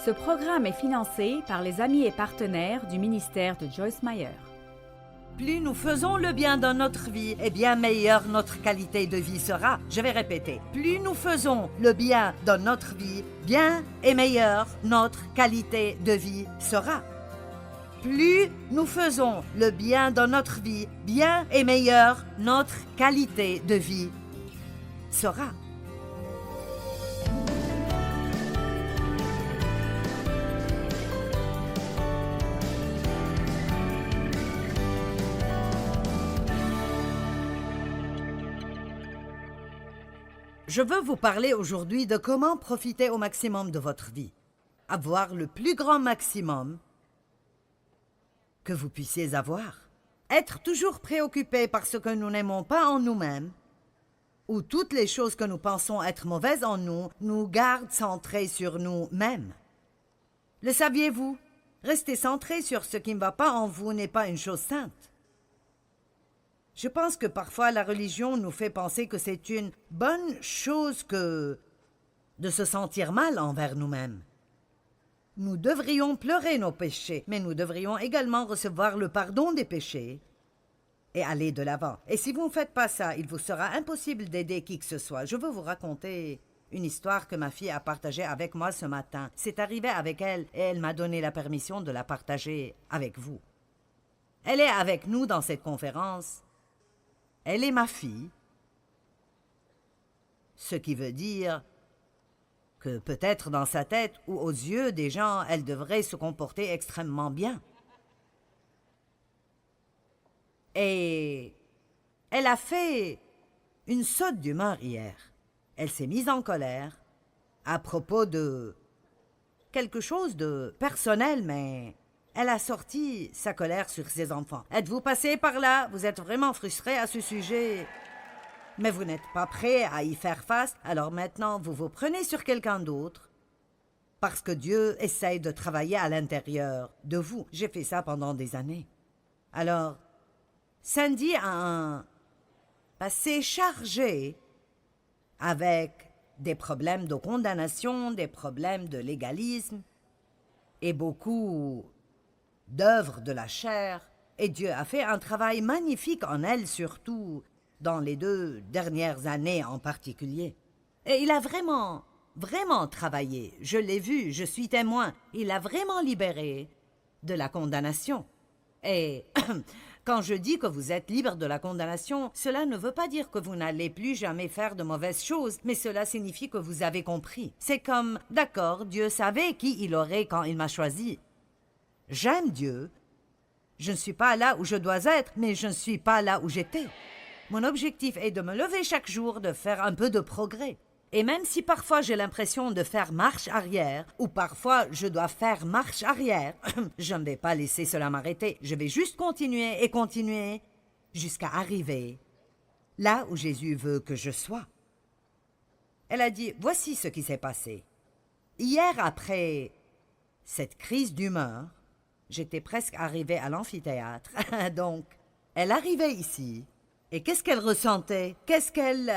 Ce programme est financé par les amis et partenaires du ministère de Joyce Meyer. Plus nous faisons le bien dans notre vie, et bien meilleure notre qualité de vie sera. Je vais répéter. Plus nous faisons le bien dans notre vie, bien et meilleure notre qualité de vie sera. Plus nous faisons le bien dans notre vie, bien et meilleure notre qualité de vie sera. Je veux vous parler aujourd'hui de comment profiter au maximum de votre vie. Avoir le plus grand maximum que vous puissiez avoir. Être toujours préoccupé par ce que nous n'aimons pas en nous-mêmes, ou toutes les choses que nous pensons être mauvaises en nous, nous gardent centrés sur nous-mêmes. Le saviez-vous? Rester centré sur ce qui ne va pas en vous n'est pas une chose sainte. Je pense que parfois la religion nous fait penser que c'est une bonne chose que de se sentir mal envers nous-mêmes. Nous devrions pleurer nos péchés, mais nous devrions également recevoir le pardon des péchés et aller de l'avant. Et si vous ne faites pas ça, il vous sera impossible d'aider qui que ce soit. Je veux vous raconter une histoire que ma fille a partagée avec moi ce matin. C'est arrivé avec elle et elle m'a donné la permission de la partager avec vous. Elle est avec nous dans cette conférence. Elle est ma fille, ce qui veut dire que peut-être dans sa tête ou aux yeux des gens, elle devrait se comporter extrêmement bien. Et elle a fait une saute d'humeur hier. Elle s'est mise en colère à propos de quelque chose de personnel, mais elle a sorti sa colère sur ses enfants. Êtes-vous passé par là? Vous êtes vraiment frustré à ce sujet? Mais vous n'êtes pas prêt à y faire face, alors maintenant vous vous prenez sur quelqu'un d'autre parce que Dieu essaye de travailler à l'intérieur de vous. J'ai fait ça pendant des années. Alors, Sandy a un passé chargé avec des problèmes de condamnation, des problèmes de légalisme et beaucoup d'œuvres de la chair, et Dieu a fait un travail magnifique en elle, surtout dans les 2 dernières années en particulier. Et il a vraiment travaillé. Je l'ai vu, je suis témoin. Il a vraiment libéré de la condamnation. Et quand je dis que vous êtes libre de la condamnation, cela ne veut pas dire que vous n'allez plus jamais faire de mauvaises choses, mais cela signifie que vous avez compris. C'est comme, d'accord, Dieu savait qui il aurait quand il m'a choisi. J'aime Dieu. Je ne suis pas là où je dois être, mais je ne suis pas là où j'étais. Mon objectif est de me lever chaque jour, de faire un peu de progrès. Et même si parfois j'ai l'impression de faire marche arrière, ou parfois je dois faire marche arrière, je ne vais pas laisser cela m'arrêter. Je vais juste continuer et continuer jusqu'à arriver là où Jésus veut que je sois. Elle a dit, voici ce qui s'est passé. Hier, après cette crise d'humeur, j'étais presque arrivée à l'amphithéâtre. Donc, elle arrivait ici. Et qu'est-ce qu'elle ressentait? Qu'est-ce qu'elle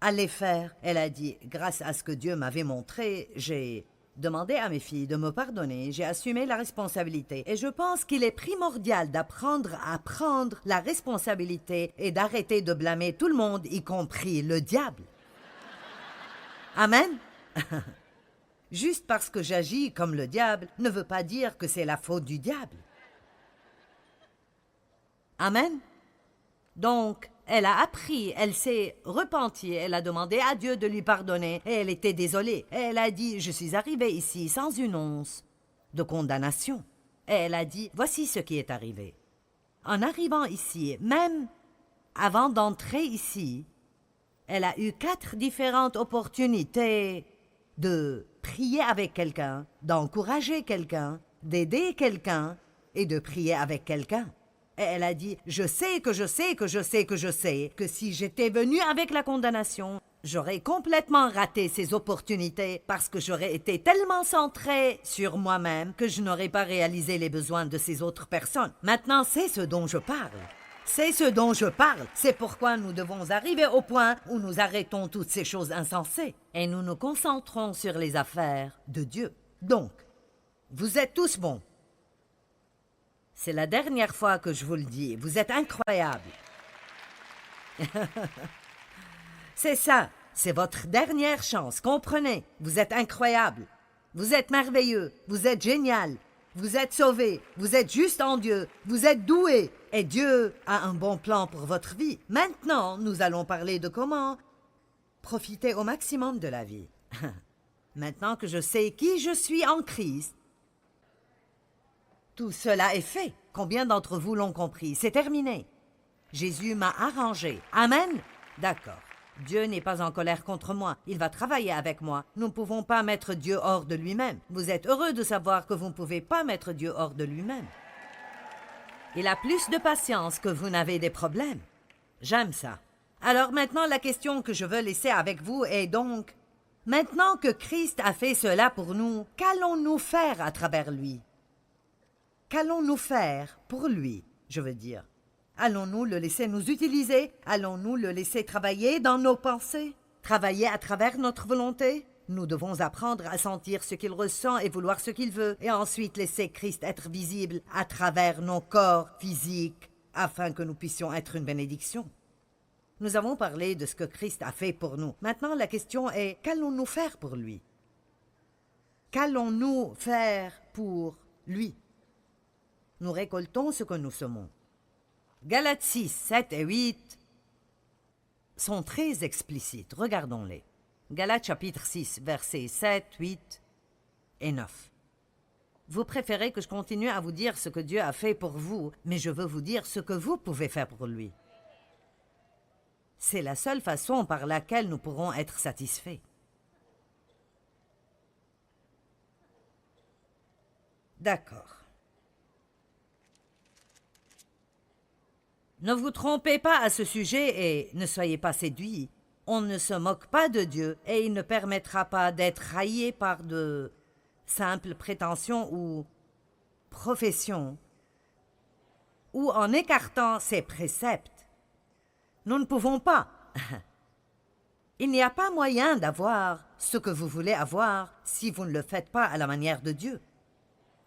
allait faire? Elle a dit, grâce à ce que Dieu m'avait montré, j'ai demandé à mes filles de me pardonner. J'ai assumé la responsabilité. Et je pense qu'il est primordial d'apprendre à prendre la responsabilité et d'arrêter de blâmer tout le monde, y compris le diable. Amen? Juste parce que j'agis comme le diable ne veut pas dire que c'est la faute du diable. Amen. Donc, elle a appris, elle s'est repentie, elle a demandé à Dieu de lui pardonner et elle était désolée. Et elle a dit, je suis arrivée ici sans une once de condamnation. Et elle a dit, voici ce qui est arrivé. En arrivant ici, même avant d'entrer ici, elle a eu 4 différentes opportunités de prier avec quelqu'un, d'encourager quelqu'un, d'aider quelqu'un et de prier avec quelqu'un. Et elle a dit, je sais que si j'étais venue avec la condamnation, j'aurais complètement raté ces opportunités parce que j'aurais été tellement centrée sur moi-même que je n'aurais pas réalisé les besoins de ces autres personnes. Maintenant, c'est ce dont je parle. C'est ce dont je parle. C'est pourquoi nous devons arriver au point où nous arrêtons toutes ces choses insensées et nous nous concentrons sur les affaires de Dieu. Donc, vous êtes tous bons. C'est la dernière fois que je vous le dis. Vous êtes incroyables. C'est ça. C'est votre dernière chance. Comprenez. Vous êtes incroyables. Vous êtes merveilleux. Vous êtes génial. Vous êtes sauvés. Vous êtes juste en Dieu. Vous êtes doués. Et Dieu a un bon plan pour votre vie. Maintenant, nous allons parler de comment profiter au maximum de la vie. Maintenant que je sais qui je suis en Christ, tout cela est fait. Combien d'entre vous l'ont compris? C'est terminé. Jésus m'a arrangé. Amen? D'accord. Dieu n'est pas en colère contre moi. Il va travailler avec moi. Nous ne pouvons pas mettre Dieu hors de lui-même. Vous êtes heureux de savoir que vous ne pouvez pas mettre Dieu hors de lui-même. Il a plus de patience que vous n'avez des problèmes. J'aime ça. Alors maintenant, la question que je veux laisser avec vous est donc, maintenant que Christ a fait cela pour nous, qu'allons-nous faire à travers lui? Qu'allons-nous faire pour lui, je veux dire? Allons-nous le laisser nous utiliser? Allons-nous le laisser travailler dans nos pensées? Travailler à travers notre volonté? Nous devons apprendre à sentir ce qu'il ressent et vouloir ce qu'il veut, et ensuite laisser Christ être visible à travers nos corps physiques, afin que nous puissions être une bénédiction. Nous avons parlé de ce que Christ a fait pour nous. Maintenant, la question est, qu'allons-nous faire pour lui? Qu'allons-nous faire pour lui? Nous récoltons ce que nous semons. Galates 6, 7 et 8 sont très explicites. Regardons-les. Galates chapitre 6, versets 7, 8 et 9. Vous préférez que je continue à vous dire ce que Dieu a fait pour vous, mais je veux vous dire ce que vous pouvez faire pour lui. C'est la seule façon par laquelle nous pourrons être satisfaits. D'accord. Ne vous trompez pas à ce sujet et ne soyez pas séduits. On ne se moque pas de Dieu et il ne permettra pas d'être raillé par de simples prétentions ou professions ou en écartant ses préceptes. Nous ne pouvons pas. Il n'y a pas moyen d'avoir ce que vous voulez avoir si vous ne le faites pas à la manière de Dieu.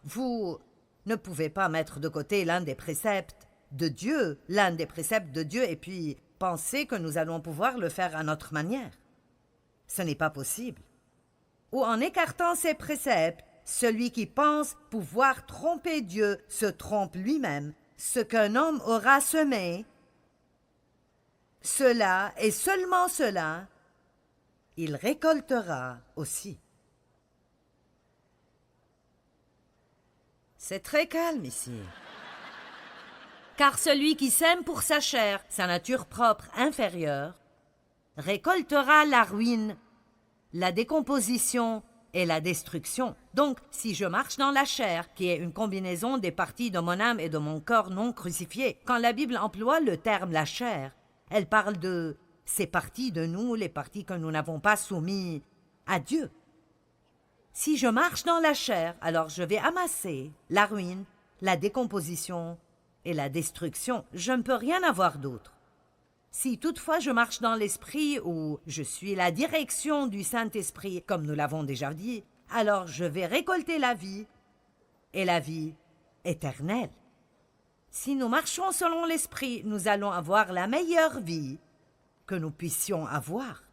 Vous ne pouvez pas mettre de côté l'un des préceptes de Dieu, et puis penser que nous allons pouvoir le faire à notre manière. Ce n'est pas possible. Ou en écartant ses préceptes, celui qui pense pouvoir tromper Dieu se trompe lui-même. Ce qu'un homme aura semé, cela et seulement cela, il récoltera aussi. C'est très calme ici. Car celui qui sème pour sa chair, sa nature propre inférieure, récoltera la ruine, la décomposition et la destruction. Donc, si je marche dans la chair, qui est une combinaison des parties de mon âme et de mon corps non crucifié, quand la Bible emploie le terme « la chair », elle parle de ces parties de nous, les parties que nous n'avons pas soumises à Dieu. Si je marche dans la chair, alors je vais amasser la ruine, la décomposition et la destruction. Je ne peux rien avoir d'autre. Si toutefois je marche dans l'esprit ou je suis la direction du Saint-Esprit, comme nous l'avons déjà dit, alors je vais récolter la vie et la vie éternelle. Si nous marchons selon l'esprit, nous allons avoir la meilleure vie que nous puissions avoir.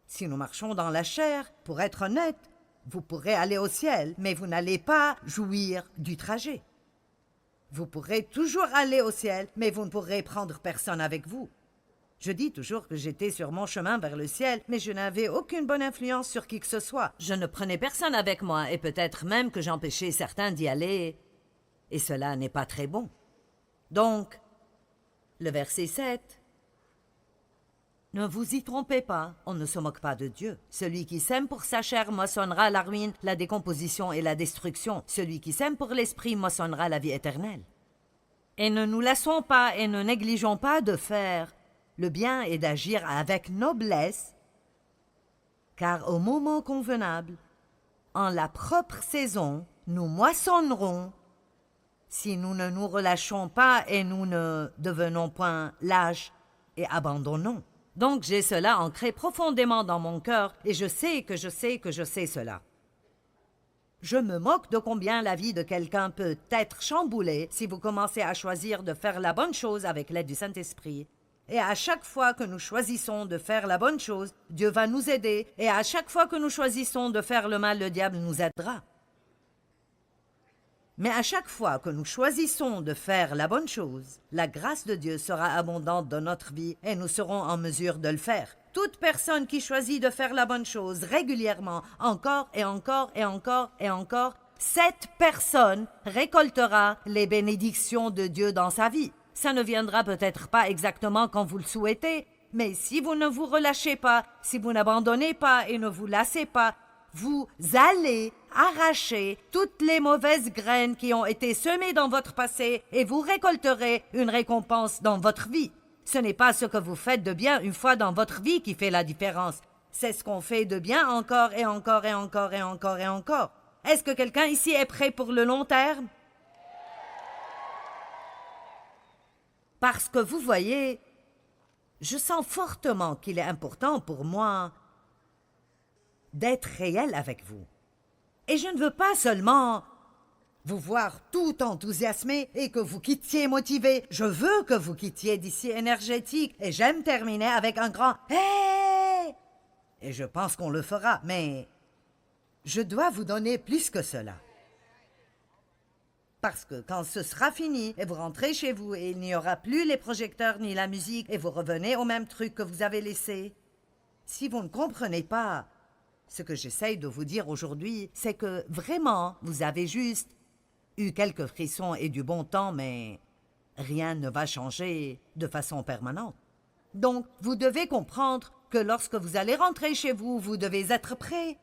Si nous marchons dans la chair, pour être honnête, vous pourrez aller au ciel, mais vous n'allez pas jouir du trajet. Vous pourrez toujours aller au ciel, mais vous ne pourrez prendre personne avec vous. Je dis toujours que j'étais sur mon chemin vers le ciel, mais je n'avais aucune bonne influence sur qui que ce soit. Je ne prenais personne avec moi, et peut-être même que j'empêchais certains d'y aller, et cela n'est pas très bon. Donc, le verset 7. Ne vous y trompez pas, on ne se moque pas de Dieu. Celui qui sème pour sa chair moissonnera la ruine, la décomposition et la destruction. Celui qui sème pour l'esprit moissonnera la vie éternelle. Et ne nous laissons pas et ne négligeons pas de faire le bien et d'agir avec noblesse, car au moment convenable, en la propre saison, nous moissonnerons si nous ne nous relâchons pas et nous ne devenons point lâches et abandonnons. Donc j'ai cela ancré profondément dans mon cœur et je sais que je sais cela. Je me moque de combien la vie de quelqu'un peut être chamboulée si vous commencez à choisir de faire la bonne chose avec l'aide du Saint-Esprit. Et à chaque fois que nous choisissons de faire la bonne chose, Dieu va nous aider. Et à chaque fois que nous choisissons de faire le mal, le diable nous aidera. Mais à chaque fois que nous choisissons de faire la bonne chose, la grâce de Dieu sera abondante dans notre vie et nous serons en mesure de le faire. Toute personne qui choisit de faire la bonne chose régulièrement, encore et encore et encore et encore, cette personne récoltera les bénédictions de Dieu dans sa vie. Ça ne viendra peut-être pas exactement quand vous le souhaitez, mais si vous ne vous relâchez pas, si vous n'abandonnez pas et ne vous lassez pas, vous allez arracher toutes les mauvaises graines qui ont été semées dans votre passé et vous récolterez une récompense dans votre vie. Ce n'est pas ce que vous faites de bien une fois dans votre vie qui fait la différence. C'est ce qu'on fait de bien encore et encore et encore et encore et encore. Est-ce que quelqu'un ici est prêt pour le long terme? Parce que vous voyez, je sens fortement qu'il est important pour moi d'être réel avec vous. Et je ne veux pas seulement vous voir tout enthousiasmé et que vous quittiez motivé. Je veux que vous quittiez d'ici énergétique. Et j'aime terminer avec un grand « Hey !» Et je pense qu'on le fera, mais je dois vous donner plus que cela. Parce que quand ce sera fini et vous rentrez chez vous et il n'y aura plus les projecteurs ni la musique et vous revenez au même truc que vous avez laissé, si vous ne comprenez pas ce que j'essaye de vous dire aujourd'hui, c'est que vraiment, vous avez juste eu quelques frissons et du bon temps, mais rien ne va changer de façon permanente. Donc, vous devez comprendre que lorsque vous allez rentrer chez vous, vous devez être prêt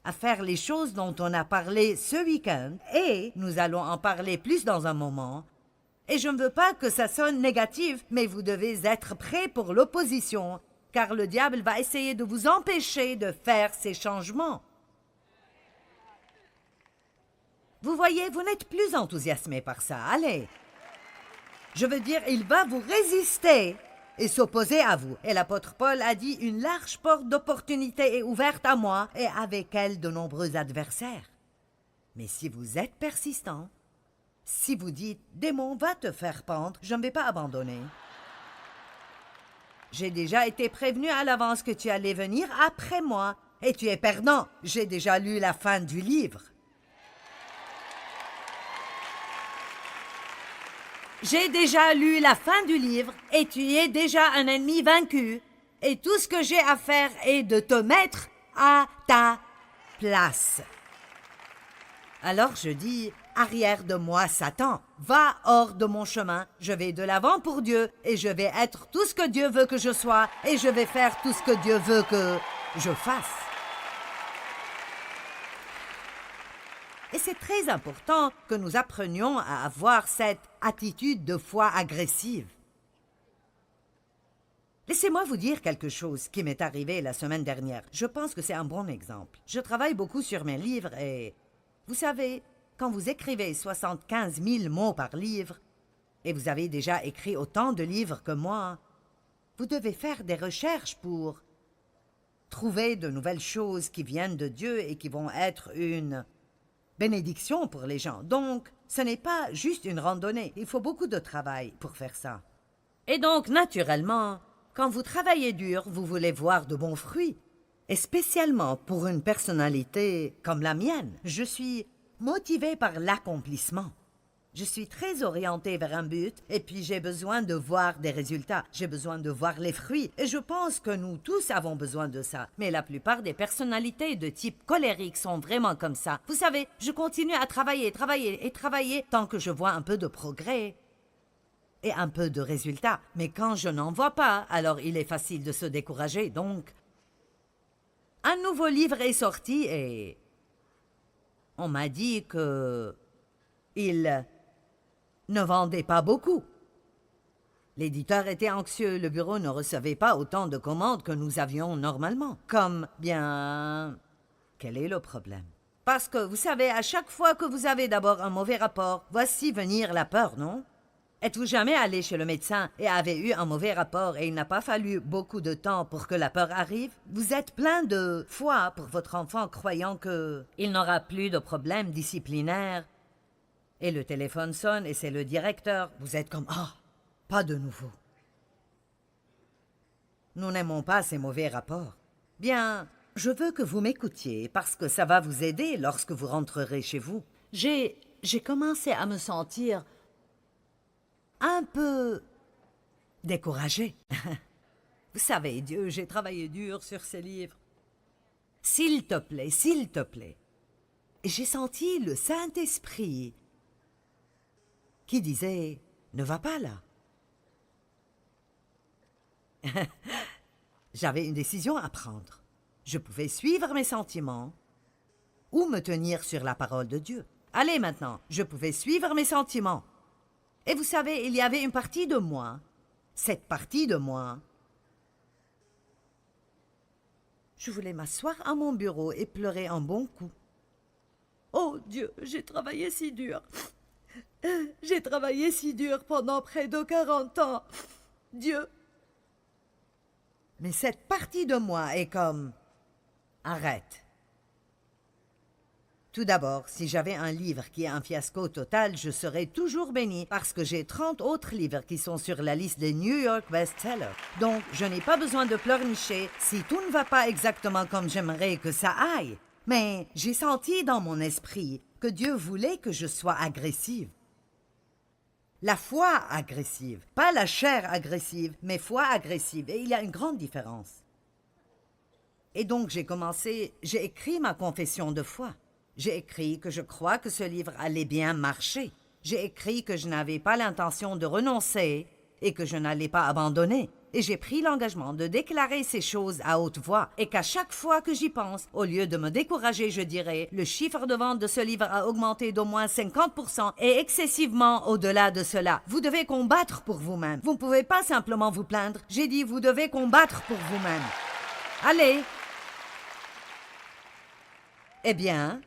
à faire les choses dont on a parlé ce week-end, et nous allons en parler plus dans un moment. Et je ne veux pas que ça sonne négatif, mais vous devez être prêt pour l'opposition, car le diable va essayer de vous empêcher de faire ces changements. Vous voyez, vous n'êtes plus enthousiasmé par ça, allez. Je veux dire, il va vous résister et s'opposer à vous. Et l'apôtre Paul a dit « Une large porte d'opportunité est ouverte à moi et avec elle de nombreux adversaires. » Mais si vous êtes persistant, si vous dites « Démon, va te faire pendre, je ne vais pas abandonner. » J'ai déjà été prévenu à l'avance que tu allais venir après moi et tu es perdant. J'ai déjà lu la fin du livre. J'ai déjà lu la fin du livre et tu es déjà un ennemi vaincu. Et tout ce que j'ai à faire est de te mettre à ta place. Alors je dis, arrière de moi, Satan, va hors de mon chemin. Je vais de l'avant pour Dieu et je vais être tout ce que Dieu veut que je sois et je vais faire tout ce que Dieu veut que je fasse. Et c'est très important que nous apprenions à avoir cette attitude de foi agressive. Laissez-moi vous dire quelque chose qui m'est arrivé la semaine dernière. Je pense que c'est un bon exemple. Je travaille beaucoup sur mes livres et, vous savez, quand vous écrivez 75 000 mots par livre, et vous avez déjà écrit autant de livres que moi, vous devez faire des recherches pour trouver de nouvelles choses qui viennent de Dieu et qui vont être une bénédiction pour les gens. Donc, ce n'est pas juste une randonnée. Il faut beaucoup de travail pour faire ça. Et donc, naturellement, quand vous travaillez dur, vous voulez voir de bons fruits. Et spécialement pour une personnalité comme la mienne, je suis motivée par l'accomplissement. Je suis très orientée vers un but et puis j'ai besoin de voir des résultats. J'ai besoin de voir les fruits et je pense que nous tous avons besoin de ça. Mais la plupart des personnalités de type colérique sont vraiment comme ça. Vous savez, je continue à travailler tant que je vois un peu de progrès et un peu de résultats. Mais quand je n'en vois pas, alors il est facile de se décourager. Donc, un nouveau livre est sorti et on m'a dit que il ne vendait pas beaucoup. L'éditeur était anxieux, le bureau ne recevait pas autant de commandes que nous avions normalement. Comme, bien, quel est le problème? Parce que, vous savez, à chaque fois que vous avez d'abord un mauvais rapport, voici venir la peur, non? Êtes-vous jamais allé chez le médecin et avez eu un mauvais rapport et il n'a pas fallu beaucoup de temps pour que la peur arrive? Vous êtes plein de foi pour votre enfant croyant que il n'aura plus de problèmes disciplinaires. Et le téléphone sonne et c'est le directeur. Vous êtes comme « Ah, pas de nouveau ». Nous n'aimons pas ces mauvais rapports. Bien, je veux que vous m'écoutiez parce que ça va vous aider lorsque vous rentrerez chez vous. J'ai commencé à me sentir un peu découragé. Vous savez, Dieu, j'ai travaillé dur sur ces livres. S'il te plaît, s'il te plaît. Et j'ai senti le Saint-Esprit qui disait « Ne va pas là ». J'avais une décision à prendre. Je pouvais suivre mes sentiments ou me tenir sur la parole de Dieu. Allez maintenant, je pouvais suivre mes sentiments. Et vous savez, il y avait une partie de moi, cette partie de moi. Je voulais m'asseoir à mon bureau et pleurer un bon coup. Oh Dieu, j'ai travaillé si dur. J'ai travaillé si dur pendant près de 40 ans. Dieu. Mais cette partie de moi est comme... Arrête. Tout d'abord, si j'avais un livre qui est un fiasco total, je serais toujours béni parce que j'ai 30 autres livres qui sont sur la liste des New York best-sellers. Donc, je n'ai pas besoin de pleurnicher si tout ne va pas exactement comme j'aimerais que ça aille. Mais j'ai senti dans mon esprit que Dieu voulait que je sois agressive. La foi agressive, pas la chair agressive, mais foi agressive. Et il y a une grande différence. Et donc, j'ai écrit ma confession de foi. J'ai écrit que je crois que ce livre allait bien marcher. J'ai écrit que je n'avais pas l'intention de renoncer et que je n'allais pas abandonner. Et j'ai pris l'engagement de déclarer ces choses à haute voix et qu'à chaque fois que j'y pense, au lieu de me décourager, je dirais « Le chiffre de vente de ce livre a augmenté d'au moins 50% et excessivement au-delà de cela. Vous devez combattre pour vous-même. Vous ne pouvez pas simplement vous plaindre. J'ai dit « Vous devez combattre pour vous-même. » Allez! Eh bien...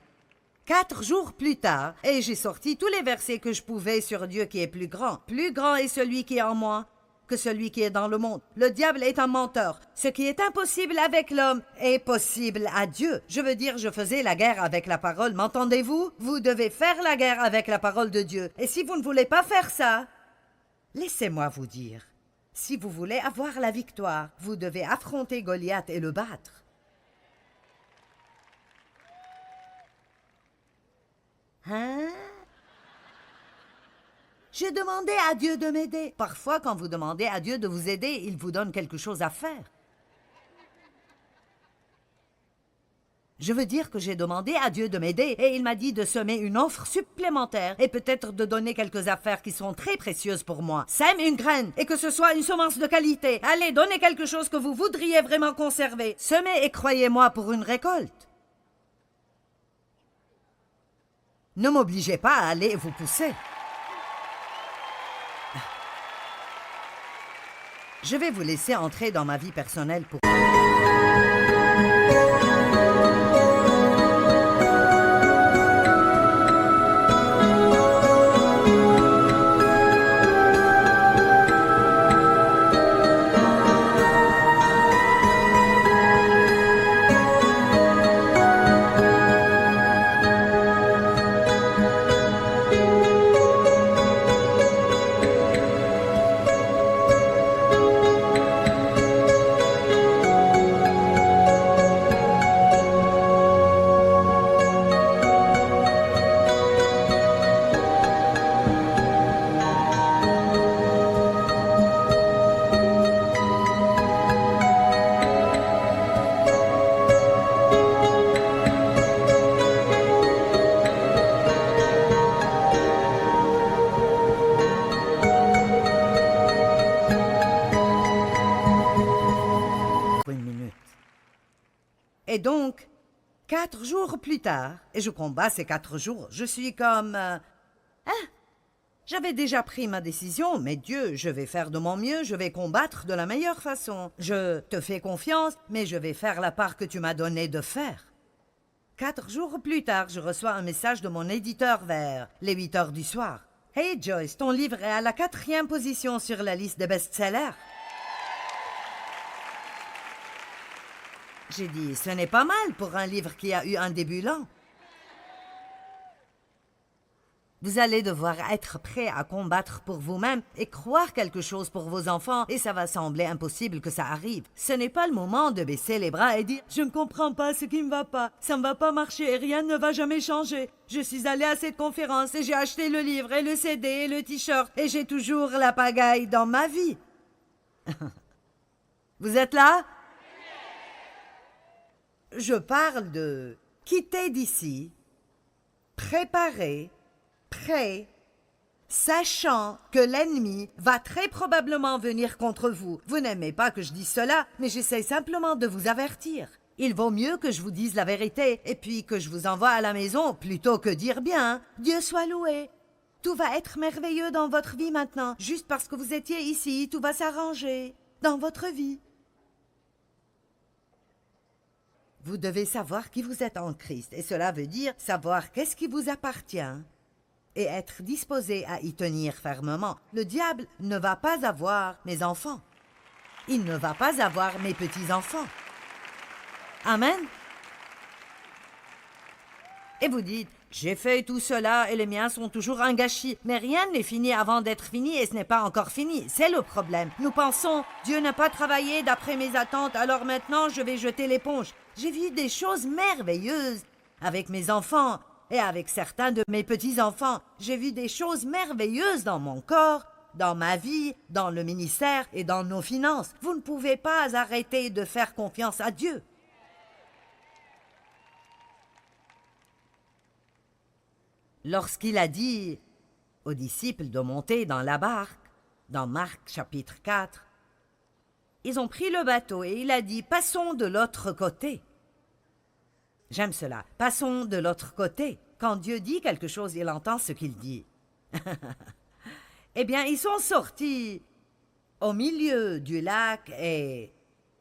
4 jours plus tard, et j'ai sorti tous les versets que je pouvais sur Dieu qui est plus grand. Plus grand est celui qui est en moi que celui qui est dans le monde. Le diable est un menteur. Ce qui est impossible avec l'homme est possible à Dieu. Je veux dire, je faisais la guerre avec la parole. M'entendez-vous? Vous devez faire la guerre avec la parole de Dieu. Et si vous ne voulez pas faire ça, laissez-moi vous dire, si vous voulez avoir la victoire, vous devez affronter Goliath et le battre. Hein? J'ai demandé à Dieu de m'aider. Parfois, quand vous demandez à Dieu de vous aider, il vous donne quelque chose à faire. Je veux dire que j'ai demandé à Dieu de m'aider et il m'a dit de semer une offre supplémentaire et peut-être de donner quelques affaires qui sont très précieuses pour moi. Sème une graine et que ce soit une semence de qualité. Allez, donnez quelque chose que vous voudriez vraiment conserver. Semez et croyez-moi pour une récolte. Ne m'obligez pas à aller vous pousser. Je vais vous laisser entrer dans ma vie personnelle pour... Et donc, 4 jours plus tard, et je combats ces 4 jours, je suis comme... J'avais déjà pris ma décision, mais Dieu, je vais faire de mon mieux, je vais combattre de la meilleure façon. Je te fais confiance, mais je vais faire la part que tu m'as donné de faire. 4 jours plus tard, je reçois un message de mon éditeur vers les 8 heures du soir. Hey Joyce, ton livre est à la 4e position sur la liste des best-sellers. J'ai dit, ce n'est pas mal pour un livre qui a eu un début lent. Vous allez devoir être prêt à combattre pour vous-même et croire quelque chose pour vos enfants, et ça va sembler impossible que ça arrive. Ce n'est pas le moment de baisser les bras et dire « Je ne comprends pas ce qui ne va pas, ça ne va pas marcher et rien ne va jamais changer. Je suis allé à cette conférence et j'ai acheté le livre et le CD et le t-shirt et j'ai toujours la pagaille dans ma vie. » Vous êtes là? Je parle de quitter d'ici, préparer, prêt, sachant que l'ennemi va très probablement venir contre vous. Vous n'aimez pas que je dise cela, mais j'essaie simplement de vous avertir. Il vaut mieux que je vous dise la vérité et puis que je vous envoie à la maison plutôt que dire bien « Dieu soit loué ». Tout va être merveilleux dans votre vie maintenant. Juste parce que vous étiez ici, tout va s'arranger dans votre vie. Vous devez savoir qui vous êtes en Christ et cela veut dire savoir qu'est-ce qui vous appartient et être disposé à y tenir fermement. Le diable ne va pas avoir mes enfants. Il ne va pas avoir mes petits-enfants. Amen. Et vous dites, j'ai fait tout cela et les miens sont toujours un gâchis. Mais rien n'est fini avant d'être fini et ce n'est pas encore fini. C'est le problème. Nous pensons, Dieu n'a pas travaillé d'après mes attentes, alors maintenant je vais jeter l'éponge. J'ai vu des choses merveilleuses avec mes enfants et avec certains de mes petits-enfants. J'ai vu des choses merveilleuses dans mon corps, dans ma vie, dans le ministère et dans nos finances. Vous ne pouvez pas arrêter de faire confiance à Dieu. Lorsqu'il a dit aux disciples de monter dans la barque, dans Marc chapitre 4, ils ont pris le bateau et il a dit « Passons de l'autre côté ». J'aime cela. Passons de l'autre côté. Quand Dieu dit quelque chose, il entend ce qu'il dit. Eh bien, ils sont sortis au milieu du lac et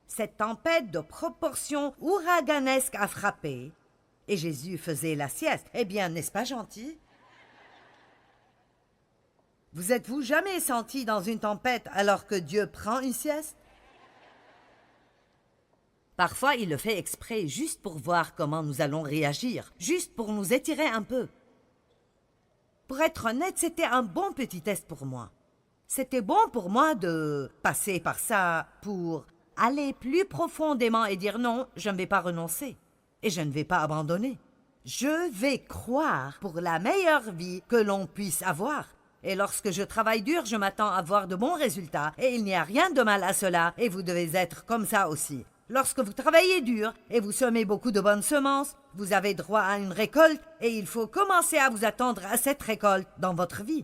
cette tempête de proportions ouraganesques a frappé et Jésus faisait la sieste. Eh bien, n'est-ce pas gentil? Vous êtes-vous jamais senti dans une tempête alors que Dieu prend une sieste? Parfois, il le fait exprès, juste pour voir comment nous allons réagir, juste pour nous étirer un peu. Pour être honnête, c'était un bon petit test pour moi. C'était bon pour moi de passer par ça pour aller plus profondément et dire non, je ne vais pas renoncer et je ne vais pas abandonner. Je vais croire pour la meilleure vie que l'on puisse avoir. Et lorsque je travaille dur, je m'attends à avoir de bons résultats et il n'y a rien de mal à cela et vous devez être comme ça aussi. Lorsque vous travaillez dur et vous semez beaucoup de bonnes semences, vous avez droit à une récolte et il faut commencer à vous attendre à cette récolte dans votre vie.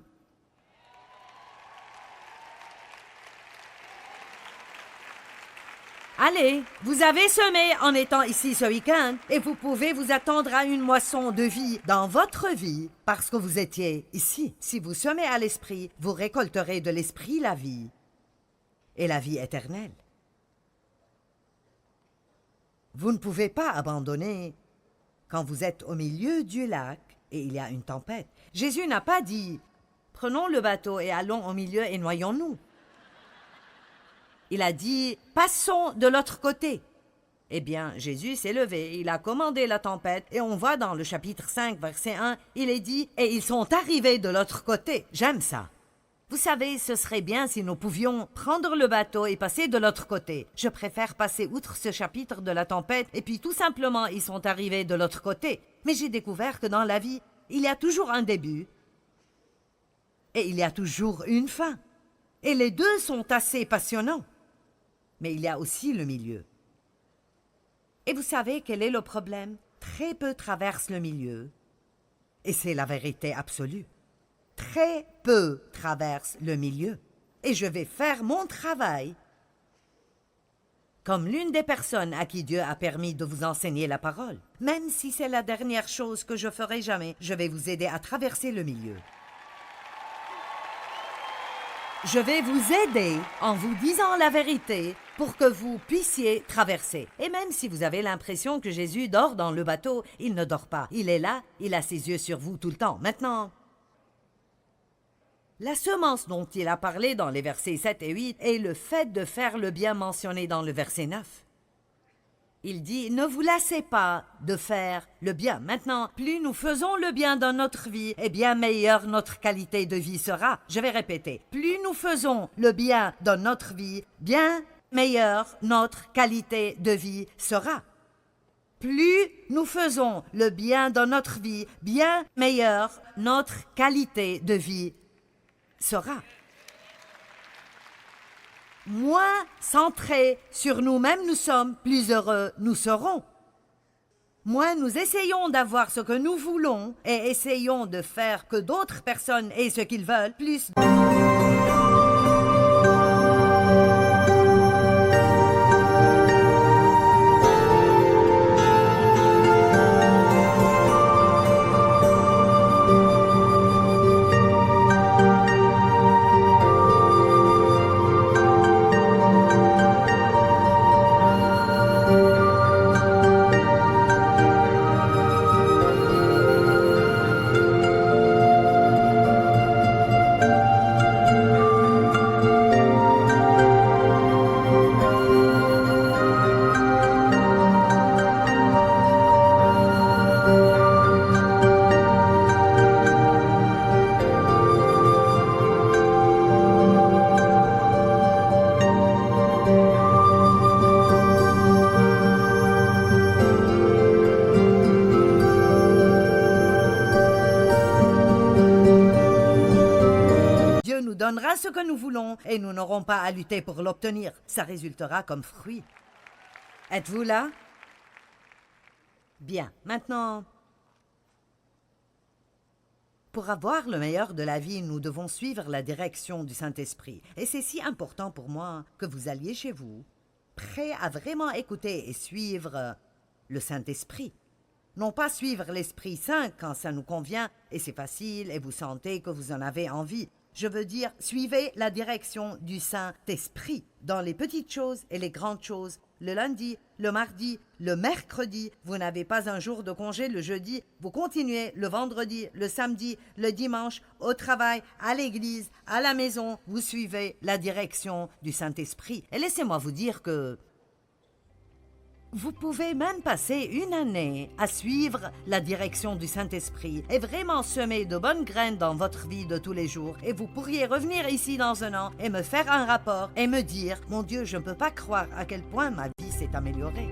Allez, vous avez semé en étant ici ce week-end et vous pouvez vous attendre à une moisson de vie dans votre vie parce que vous étiez ici. Si vous semez à l'esprit, vous récolterez de l'esprit la vie et la vie éternelle. Vous ne pouvez pas abandonner quand vous êtes au milieu du lac et il y a une tempête. Jésus n'a pas dit « Prenons le bateau et allons au milieu et noyons-nous ». Il a dit « Passons de l'autre côté ». Eh bien, Jésus s'est levé, il a commandé la tempête et on voit dans le chapitre 5, verset 1, il est dit « Et ils sont arrivés de l'autre côté ». J'aime ça. Vous savez, ce serait bien si nous pouvions prendre le bateau et passer de l'autre côté. Je préfère passer outre ce chapitre de la tempête et puis tout simplement ils sont arrivés de l'autre côté. Mais j'ai découvert que dans la vie, il y a toujours un début et il y a toujours une fin. Et les deux sont assez passionnants. Mais il y a aussi le milieu. Et vous savez quel est le problème? Très peu traversent le milieu. Et c'est la vérité absolue. Très peu traversent le milieu. Et je vais faire mon travail comme l'une des personnes à qui Dieu a permis de vous enseigner la parole. Même si c'est la dernière chose que je ferai jamais, je vais vous aider à traverser le milieu. Je vais vous aider en vous disant la vérité pour que vous puissiez traverser. Et même si vous avez l'impression que Jésus dort dans le bateau, il ne dort pas. Il est là, il a ses yeux sur vous tout le temps. Maintenant, La semence dont il a parlé dans les versets 7 et 8 est le fait de faire le bien mentionné dans le verset 9. Il dit « Ne vous lassez pas de faire le bien. Maintenant, plus nous faisons le bien dans notre vie, et bien meilleure notre qualité de vie sera. » Je vais répéter. Plus nous faisons le bien dans notre vie, bien meilleure notre qualité de vie sera. Plus nous faisons le bien dans notre vie, bien meilleure notre qualité de vie sera. Moins centrés sur nous-mêmes nous sommes, plus heureux nous serons. Moins nous essayons d'avoir ce que nous voulons et essayons de faire que d'autres personnes aient ce qu'ils veulent, plus... nous donnera ce que nous voulons et nous n'aurons pas à lutter pour l'obtenir. Ça résultera comme fruit. Êtes-vous là? Bien, maintenant, pour avoir le meilleur de la vie, nous devons suivre la direction du Saint-Esprit. Et c'est si important pour moi que vous alliez chez vous, prêts à vraiment écouter et suivre le Saint-Esprit. Non pas suivre l'Esprit Saint quand ça nous convient et c'est facile et vous sentez que vous en avez envie. Je veux dire, suivez la direction du Saint-Esprit dans les petites choses et les grandes choses. Le lundi, le mardi, le mercredi, vous n'avez pas un jour de congé le jeudi, vous continuez le vendredi, le samedi, le dimanche, au travail, à l'église, à la maison, vous suivez la direction du Saint-Esprit. Et laissez-moi vous dire que vous pouvez même passer une année à suivre la direction du Saint-Esprit et vraiment semer de bonnes graines dans votre vie de tous les jours. Et vous pourriez revenir ici dans un an et me faire un rapport et me dire « Mon Dieu, je ne peux pas croire à quel point ma vie s'est améliorée. »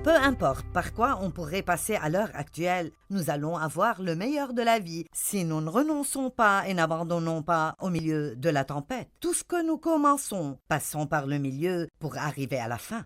Peu importe par quoi on pourrait passer à l'heure actuelle, nous allons avoir le meilleur de la vie si nous ne renonçons pas et n'abandonnons pas au milieu de la tempête. Tout ce que nous commençons, passons par le milieu pour arriver à la fin.